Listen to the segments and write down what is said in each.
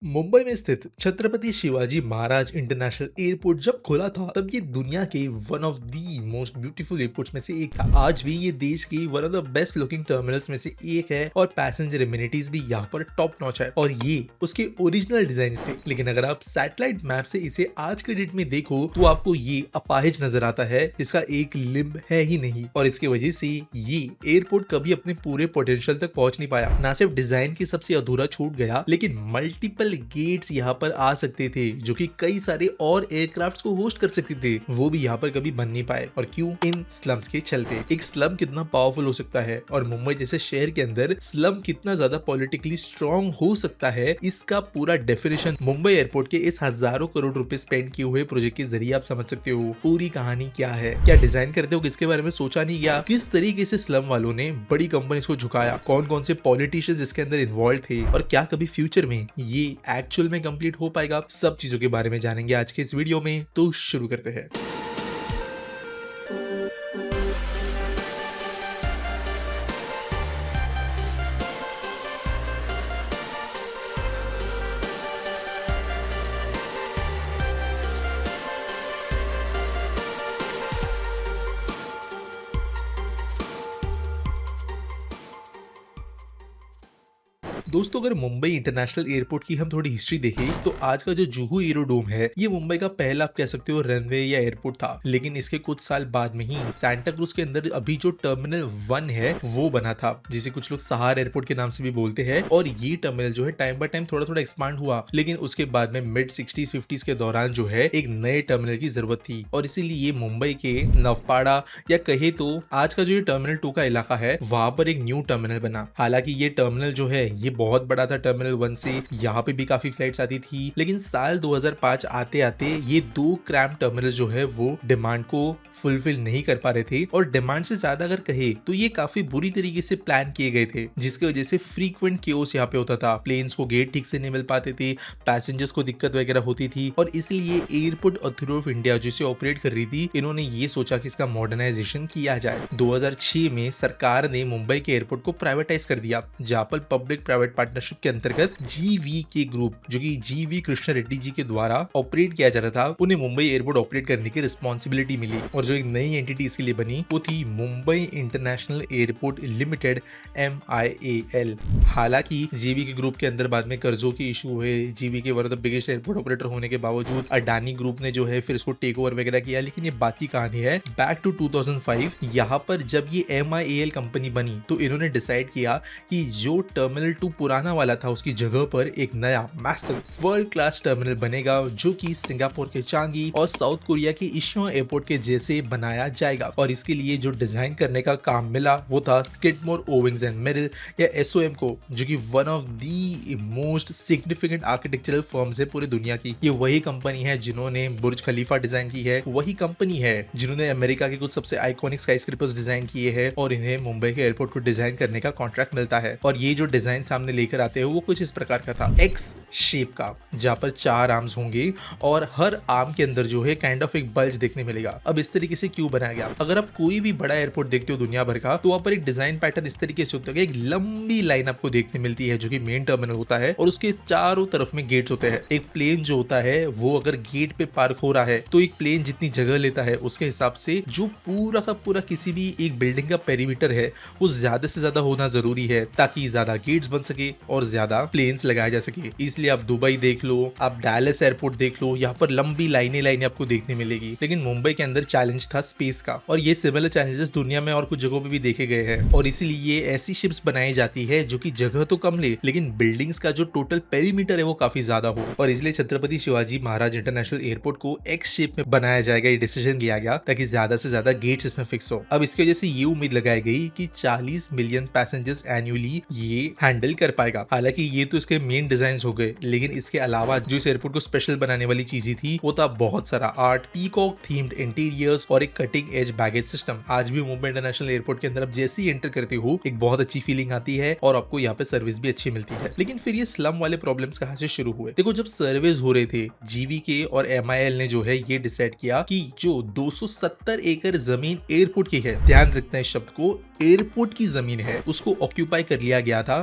मुंबई में स्थित Chhatrapati Shivaji Maharaj international airport जब खुला था तब ये दुनिया के one of the most beautiful airports में से एक था। आज भी ये देश की one of the best looking terminals में से एक है और पैसेंजर एमिनिटीज भी यहाँ पर टॉप नॉच है और ये उसके ओरिजिनल डिजाइन थे। लेकिन अगर आप सैटेलाइट मैप से इसे आज के डेट में देखो तो आपको ये अपाहिज नजर आता है, इसका एक लिम्ब है ही नहीं और इसकी वजह से ये एयरपोर्ट कभी अपने पूरे पोटेंशियल तक पहुंच नहीं पाया। ना सिर्फ डिजाइन की सबसे अधूरा छूट गया लेकिन मल्टीपल गेट्स यहाँ पर आ सकते थे जो कि कई सारे और एयरक्राफ्ट्स को होस्ट कर सकते थे, वो भी यहाँ पर कभी बन नहीं पाए। और क्यों? इन स्लम्स के चलते। एक स्लम कितना पावरफुल हो सकता है और मुंबई जैसे शहर के अंदर स्लम कितना ज्यादा पॉलिटिकली स्ट्रॉन्ग हो सकता है, इसका पूरा डेफिनेशन मुंबई एयरपोर्ट के इस हजारों करोड़ रुपए स्पेंड किए हुए प्रोजेक्ट के जरिए आप समझ सकते हो। पूरी कहानी क्या है, क्या डिजाइन करते हो, किसके बारे में सोचा नहीं गया, किस तरीके से स्लम वालों ने बड़ी कंपनीज को झुकाया, कौन कौन से पॉलिटिशियंस इसके अंदर इन्वॉल्व थे और क्या कभी फ्यूचर में ये एक्चुअल में कंप्लीट हो पाएगा, सब चीजों के बारे में जानेंगे आज के इस वीडियो में। तो शुरू करते हैं। दोस्तों, अगर मुंबई इंटरनेशनल एयरपोर्ट की हम थोड़ी हिस्ट्री देखें तो आज का जो जुहू एरोड्रोम है ये मुंबई का पहला आप कह सकते हो रनवे या एयरपोर्ट था। लेकिन इसके कुछ साल बाद में ही सांता क्रूज के अंदर अभी जो टर्मिनल 1 है वो बना था, जिसे कुछ लोग सहार एयरपोर्ट के नाम से भी बोलते हैं। और ये टर्मिनल जो है टाइम बाय टाइम थोड़ा थोड़ा एक्सपांड हुआ, लेकिन उसके बाद में मिड 60s 50s के दौरान जो है एक नए टर्मिनल की जरूरत थी और इसीलिए मुंबई के नवपाड़ा या कहे तो आज का जो ये टर्मिनल 2 का इलाका है वहां पर एक न्यू टर्मिनल बना। हालांकि ये टर्मिनल जो है ये बहुत बड़ा था। टर्मिनल 1 से यहाँ पे भी काफी फ्लाइट्स आती थी, लेकिन साल 2005 आते आते ये 2 क्रैम्प टर्मिनल जो है वो डिमांड को फुलफिल नहीं कर पा रहे थे और डिमांड से ज्यादा अगर कहे तो ये काफी बुरी तरीके से प्लान किए गए थे, जिसकी वजह से फ्रीक्वेंट केओस यहाँ पे होता था। प्लेन्स को गेट ठीक से नहीं मिल पाते थे, पैसेंजर्स को दिक्कत वगैरह होती थी और इसलिए एयरपोर्ट अथॉरिटी ऑफ इंडिया जिसे ऑपरेट कर रही थी, इन्होंने ये सोचा कि इसका मॉडर्नाइजेशन किया जाए। 2006 में सरकार ने मुंबई के एयरपोर्ट को प्राइवेटाइज कर दिया, जहाँ पर पब्लिक प्राइवेट पार्टनरशिप के अंतर्गत जीवी के ग्रुप जो कि जीवी कृष्ण रेड्डी जी के द्वारा ऑपरेट किया जा रहा था, उन्हें मुंबई एयरपोर्ट ऑपरेट करने की रिस्पॉन्सिबिलिटी मिली और जो एक नई एंटिटी इसके लिए बनी वो थी Mumbai international airport limited MIAL। हालांकि जीवी के ग्रुप के अंदर बाद में कर्जों के इशू हुए, जीवी के one of the biggest airport operator होने के बावजूद अडानी ग्रुप ने जो है फिर इसको टेक ओवर वगैरह किया, लेकिन ये बात की कहानी है। बैक टू 2005 यहाँ पर जब ये MIAL कंपनी बनी तो इन्होंने डिसाइड किया कि जो टर्मिनल 2 पुराना वाला था उसकी जगह पर एक नया मैसिव वर्ल्ड क्लास टर्मिनल बनेगा जो कि सिंगापुर के चांगी और साउथ कोरिया के इशियों एयरपोर्ट के जैसे बनाया जाएगा। और इसके लिए जो डिजाइन करने का काम मिला वो था स्किडमोर ओविंग्स एंड मेरिल या SOM को, जो कि one of the most significant architectural firms है पूरी दुनिया की। ये वही कंपनी है जिन्होंने बुर्ज खलीफा डिजाइन की है, वही कंपनी है जिन्होंने अमेरिका के कुछ सबसे आइकॉनिक स्काईस्क्रेपर्स डिजाइन किए हैं और इन्हें मुंबई के एयरपोर्ट को डिजाइन करने का कॉन्ट्रैक्ट मिलता है। और ये जो डिजाइन सामने लेकर आते हैं वो कुछ इस प्रकार का था, एक्स शेप का, जहाँ पर 4 आर्म्स होंगे और हर आर्म के अंदर जो है काइंड ऑफ एक बल्ज देखने मिलेगा। अब इस तरीके से क्यों बनाया गया? अगर आप कोई भी बड़ा एयरपोर्ट देखते हो दुनिया भर का तो वहाँ पर एक डिजाइन पैटर्न इस तरीके से होता है, एक लंबी लाइन आपको देखने मिलती है जो कि मेन टर्मिनल होता है और उसके चारों तरफ में गेट्स होते हैं। एक प्लेन जो होता है वो अगर गेट पे पार्क हो रहा है तो एक प्लेन जितनी जगह लेता है उसके हिसाब से जो पूरा का पूरा किसी भी एक बिल्डिंग का पेरीमीटर है वो ज्यादा से ज्यादा होना जरूरी है ताकि ज्यादा गेट्स बन सके और ज्यादा प्लेन्स लगाए जा सके। इसलिए आप दुबई देख लो, आप डैलस एयरपोर्ट देख लो, यहाँ पर लंबी लाइनें आपको देखने मिलेगी। लेकिन मुंबई के अंदर चैलेंज था स्पेस का और ये सिमिलर चैलेंजेस दुनिया में और कुछ जगहों पे भी देखे गए हैं और इसीलिए ऐसी शिप्स बनाई जाती है जो कि जगह तो कम ले लेकिन बिल्डिंग्स का जो टोटल पेरीमीटर है वो काफी ज्यादा हो। और इसलिए छत्रपति शिवाजी महाराज इंटरनेशनल एयरपोर्ट को एक्स शेप में बनाया जाएगा, ये डिसीजन लिया गया ताकि ज्यादा से ज्यादा गेट्स इसमें फिक्स हो। अब इसकी वजह से ये उम्मीद लगाई गई कि 40 मिलियन पैसेंजर्स एनुअली ये हैंडल कर पाएगा। हालांकि ये तो इसके मेन डिजाइन हो गए, लेकिन इसके अलावा जो इस एयरपोर्ट को स्पेशल बनाने वाली चीजें थी वो था बहुत सारा आर्ट, पीकॉक थीम्ड इंटीरियर्स और एक कटिंग एज बैगेज सिस्टम। आज भी मुंबई इंटरनेशनल एयरपोर्ट के अंदर आप जैसे ही एंटर करते हो एक बहुत अच्छी फीलिंग आती है और आपको यहाँ पे सर्विस भी अच्छी मिलती है। लेकिन फिर ये स्लम वाले प्रॉब्लम्स कहाँ से शुरू हुए? देखो, जब सर्वेज हो रहे थे जीवी के और MIL ने जो है ये डिसाइड किया कि जो 270 एकड़ जमीन एयरपोर्ट की है, ध्यान रखना इस शब्द को, एयरपोर्ट की जमीन है, उसको ऑक्यूपाई कर लिया गया था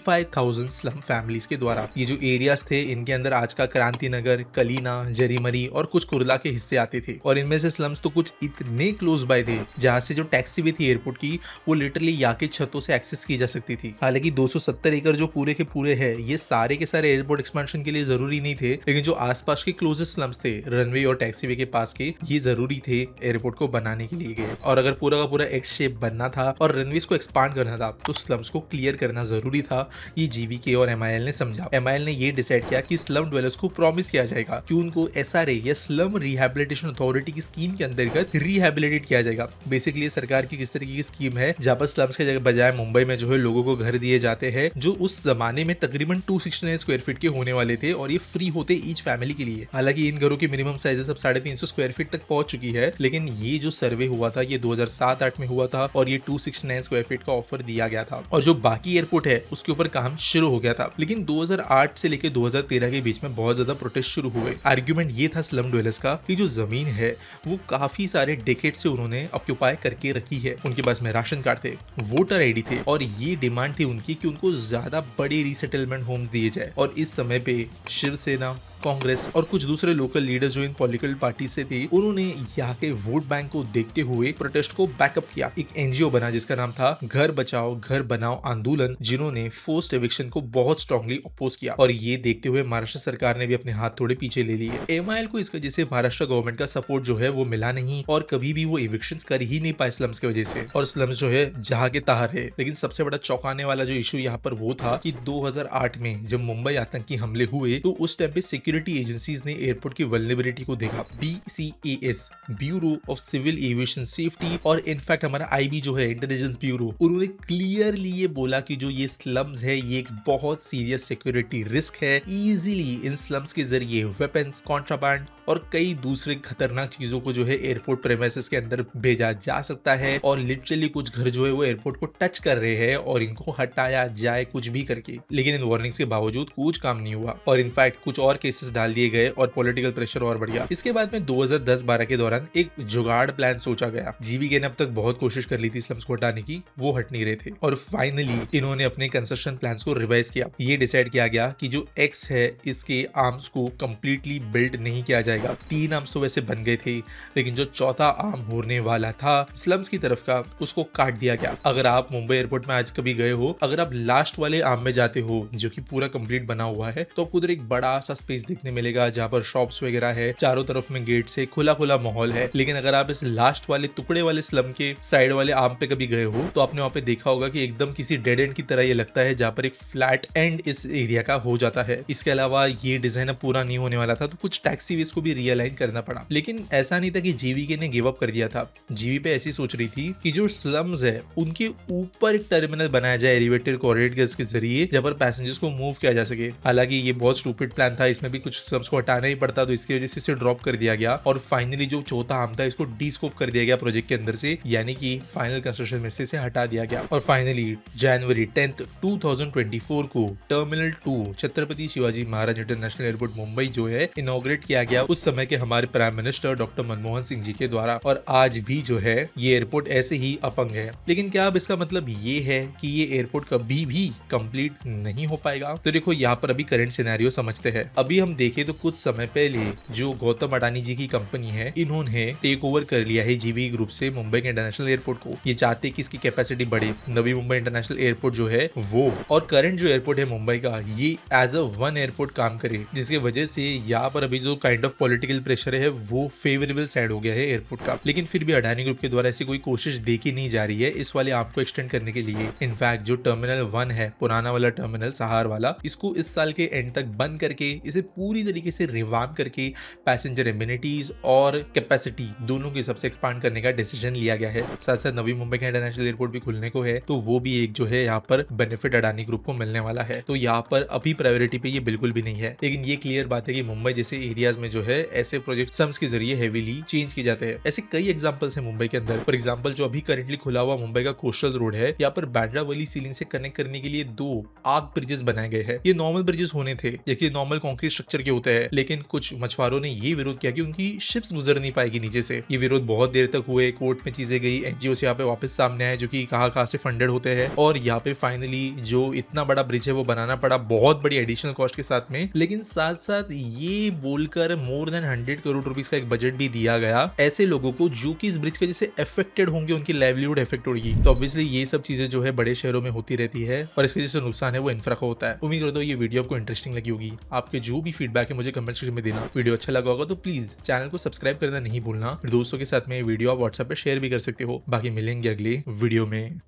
35,000 स्लम फैमिलीज के द्वारा। ये जो एरियाज थे इनके अंदर आज का क्रांति नगर, कलीना, जरीमरी और कुछ कुर्ला के हिस्से आते थे और इनमें से स्लम्स तो कुछ इतने क्लोज बाय थे जहां से जो टैक्सी भी थी एयरपोर्ट की वो लिटरली यहाँ के छतों से एक्सेस की जा सकती थी। हालांकि 270 एकड़ जो पूरे के पूरे है ये सारे के सारे एयरपोर्ट एक्सपेंशन के लिए जरूरी नहीं थे, लेकिन जो आसपास के क्लोजेस्ट स्लम्स थे रनवे और टैक्सीवे के पास के ये जरूरी थे एयरपोर्ट को बनाने के लिए गए। और अगर पूरा का पूरा एक्स शेप बनना था और रनवेज को एक्सपांड करना था तो स्लम्स को क्लियर करना जरूरी था। ये जीवीके और एमआईएल ने समझा। एमआईएल ने ये डिसाइड किया कि स्लम ड्वेलर्स को प्रॉमिस किया जाएगा कि उनको एसआरए या स्लम रिहैबिलिटेशन अथॉरिटी की स्कीम के अंतर्गत रिहैबिलिटेट किया जाएगा। बेसिकली सरकार की किस तरीके की स्कीम है जहां पर स्लम्स के जगह बजाय मुंबई में जो है लोगों को घर दिए जाते हैं जो उस जमाने में तकरीबन 269 स्क्वायर फीट के होने वाले थे और ये फ्री होते ईच फैमिली के लिए। हालांकि इन घरों की मिनिमम साइजेस अब 350 स्क्वायर फीट तक पहुंच चुकी है, लेकिन ये जो सर्वे हुआ था ये 2007-8 में हुआ था और ये 269 स्क्वायर फीट का ऑफर दिया गया था और जो बाकी एयरपोर्ट है उसके ऊपर काम शुरू हो गया था। लेकिन 2008 से लेकर 2013 के बीच में बहुत ज्यादा प्रोटेस्ट शुरू हुए। आर्ग्यूमेंट ये था स्लम ड्वेलर्स का कि जो जमीन है वो काफी सारे डेकेड से उन्होंने ऑक्यूपाई करके रखी है। उनके पास में राशन कार्ड थे, वोटर आईडी थे और ये डिमांड थी उनकी कि उनको ज्यादा बड़े रीसेटलमेंट होम दिए जाए। और इस समय पे शिवसेना, कांग्रेस और कुछ दूसरे लोकल लीडर्स जो इन पॉलिटिकल पार्टी से थे उन्होंने यहाँ के वोट बैंक को देखते हुए प्रोटेस्ट को बैकअप किया। एक एनजीओ बना जिसका नाम था घर बचाओ घर बनाओ आंदोलन, जिन्होंने फोर्स्ड एविक्शन को बहुत स्ट्रांगली अपोज किया। और ये देखते हुए महाराष्ट्र सरकार ने भी अपने हाथ थोड़े पीछे ले लिए। एमआईएल को इसकी वजह से महाराष्ट्र गवर्नमेंट का सपोर्ट जो है वो मिला नहीं और कभी भी वो एविक्शंस कर ही नहीं पाए स्लम्स की वजह से, और स्लम्स जो है जहाँ के तहां है। लेकिन सबसे बड़ा चौंकाने वाला जो इशू यहाँ पर वो था कि 2008 में जब मुंबई आतंकी हमले हुए तो उस टाइम पे सिक्योरिटी एजेंसीज ने एयरपोर्ट की वल्नरेबिलिटी को देखा। BCAS, bureau of civil aviation safety और इनफैक्ट हमारा IB जो है इंटेलिजेंस ब्यूरो, उन्होंने क्लियरली ये बोला कि जो ये स्लम्स है ये एक बहुत सीरियस सिक्योरिटी रिस्क है। इजीली इन स्लम्स के जरिए वेपन्स, कॉन्ट्राबैंड और कई दूसरे खतरनाक चीजों को जो है एयरपोर्ट प्रेमाइसेस के अंदर भेजा जा सकता है और लिटरली कुछ घर जो है वो एयरपोर्ट को टच कर रहे हैं और इनको हटाया जाए कुछ भी करके। लेकिन इन वार्निंग्स के बावजूद कुछ काम नहीं हुआ और इनफैक्ट कुछ और केसेस डाल दिए गए और पॉलिटिकल प्रेशर और बढ़ गया। इसके बाद में 2010-12 के दौरान एक जुगाड़ प्लान सोचा गया। जीवीके ने अब तक बहुत कोशिश कर ली थी स्लम्स को हटाने की, वो हट नहीं रहे थे और फाइनली इन्होंने अपने कंस्ट्रक्शन प्लान्स को रिवाइज किया। ये डिसाइड किया गया कि जो एक्स है इसके आर्म्स को कंप्लीटली बिल्ड नहीं किया जाएगा। 3 आर्म्स तो वैसे बन गए थे, लेकिन जो चौथा आर्म होने वाला था स्लम्स की तरफ का उसको काट दिया गया। अगर आप मुंबई एयरपोर्ट में आज कभी गए हो, अगर आप लास्ट वाले आर्म में जाते हो जो कि पूरा कंप्लीट बना हुआ है, तो आपको उधर एक बड़ा सा स्पेस दिखने मिलेगा जहाँ पर शॉप्स वगैरह है, चारों तरफ में गेट से खुला खुला माहौल है। लेकिन अगर आप इस लास्ट वाले टुकड़े वाले स्लम के साइड वाले आर्म पे कभी गए हो तो आपने वहाँ पे देखा होगा कि एकदम किसी डेड एंड की तरह ये लगता है जहाँ पर एक फ्लैट एंड इस एरिया का हो जाता है। इसके अलावा ये डिजाइन अब पूरा नहीं होने वाला था तो कुछ टैक्सीवेज को भी रियलाइन करना पड़ा। लेकिन ऐसा नहीं था कि जीवीके ने गिव अप कर दिया था। जीवीके ऐसी सोच रही थी कि जो स्लम्स है उनके ऊपर एक टर्मिनल बनाया जाए एलिवेटेड कॉरिडोर्स के जरिए जहाँ पर पैसेंजर्स को मूव किया जा सके। हालांकि ये बहुत स्टूपिड प्लान था, इसमें भी कुछ स्लम्स को हटाना ही पड़ता तो इसकी वजह से इसे ड्रॉप कर दिया गया और फाइनली जो चौथा आर्म था इसको डीस्कोप कर दिया गया प्रोजेक्ट के अंदर से, यानी कि फाइनल कंस्ट्रक्शन में से हटा दिया गया। और फाइनली जनवरी 10, 2024 को terminal 2 Chhatrapati Shivaji Maharaj international airport Mumbai जो है इनॉग्रेट किया गया उस समय के हमारे prime minister doctor Manmohan Singh ji के द्वारा। और आज भी जो है ये एयरपोर्ट ऐसे ही अपंग है। लेकिन क्या अब इसका मतलब ये है कि ये एयरपोर्ट कभी भी कंप्लीट नहीं हो पाएगा? तो देखो यहाँ पर अभी करंट सिनेरियो समझते हैं। अभी हम देखें तो कुछ समय पहले जो गौतम अडानी जी की कंपनी है इन्होंने टेक ओवर कर लिया है जीवी ग्रुप से मुंबई के इंटरनेशनल एयरपोर्ट को। ये चाहते कि इसकी कैपेसिटी बढ़े, नवी मुंबई इंटरनेशनल एयरपोर्ट जो है वो, और करंट जो एयरपोर्ट है मुंबई का ये एज अ वन एयरपोर्ट काम करे, जिसकी वजह से यहाँ पर अभी जो काइंड ऑफ पॉलिटिकल प्रेशर है वो फेवरेबल साइड हो गया है एयरपोर्ट का। लेकिन फिर भी अडानी ग्रुप के द्वारा ऐसी कोई कोशिश देखी नहीं जा रही है इस वाले आर्म को एक्सटेंड करने के लिए। इनफैक्ट जो टर्मिनल 1 है पुराना वाला टर्मिनल सहार वाला, इसको इस साल के एंड तक बंद करके इसे पूरी तरीके से रिवाम्प करके पैसेंजर एमिनिटीज और कैपेसिटी दोनों के हिसाब से एक्सपांड करने का डिसीजन लिया गया है। साथ साथ नवी मुंबई का इंटरनेशनल एयरपोर्ट भी खुलने को है तो वो भी एक जो है यहाँ पर बेनिफिट अडानी ग्रुप को मिलने वाला है। तो यहाँ पर अभी प्रायोरिटी पे ये बिल्कुल भी नहीं है। लेकिन ये क्लियर बात है कि मुंबई जैसे एरियाज में जो है ऐसे प्रोजेक्ट सम्स के जरिए हेवीली चेंज किए जाते हैं। ऐसे कई एग्जांपल्स हैं मुंबई के अंदर। फॉर एग्जांपल जो अभी करेंटली खुला हुआ मुंबई का कोस्टल रोड है, यहाँ पर बांद्रावली सीलिंग से कनेक्ट करने के लिए 2 आर्क ब्रिजेस बनाए गए हैं। ये नॉर्मल ब्रिजेस होने थे, जबकि नॉर्मल कंक्रीट इंफ्रास्ट्रक्चर के होते हैं, लेकिन कुछ मछुआरों ने ये विरोध किया कि उनकी शिप्स गुजर नहीं पाएगी नीचे से। ये विरोध बहुत देर तक हुए, कोर्ट में चीजें गई, एनजीओ से यहाँ पे वापस सामने आए जो कि कहाँ से फंडेड होते हैं, और यहाँ पे फाइनली जो इतना बड़ा ब्रिज है वो बनाना पड़ा बहुत बड़ी एडिशनल कॉस्ट के साथ में। लेकिन साथ साथ ये बोलकर मोर देन 100 करोड़ रुपीस का एक बजट भी दिया गया ऐसे लोगों को जो कि इस ब्रिज के जैसे अफेक्टेड होंगे, उनकी लाइवलीहुड अफेक्ट होगी। तो ऑब्वियसली ये सब चीजें जो है बड़े शहरों में होती रहती है और इसके जैसे नुकसान है वो इंफ्रा को होता है। उम्मीद करता हूँ ये वीडियो आपको इंटरेस्टिंग लगी होगी। आपके जो भी फीडबैक है मुझे कमेंट सेक्शन में देना। वीडियो अच्छा लगा होगा तो प्लीज चैनल को सब्सक्राइब करना नहीं भूलना। दोस्तों के साथ में वीडियो आप व्हाट्सएप पे शेयर भी कर सकते हो। बाकी मिलेंगे अगले वीडियो में।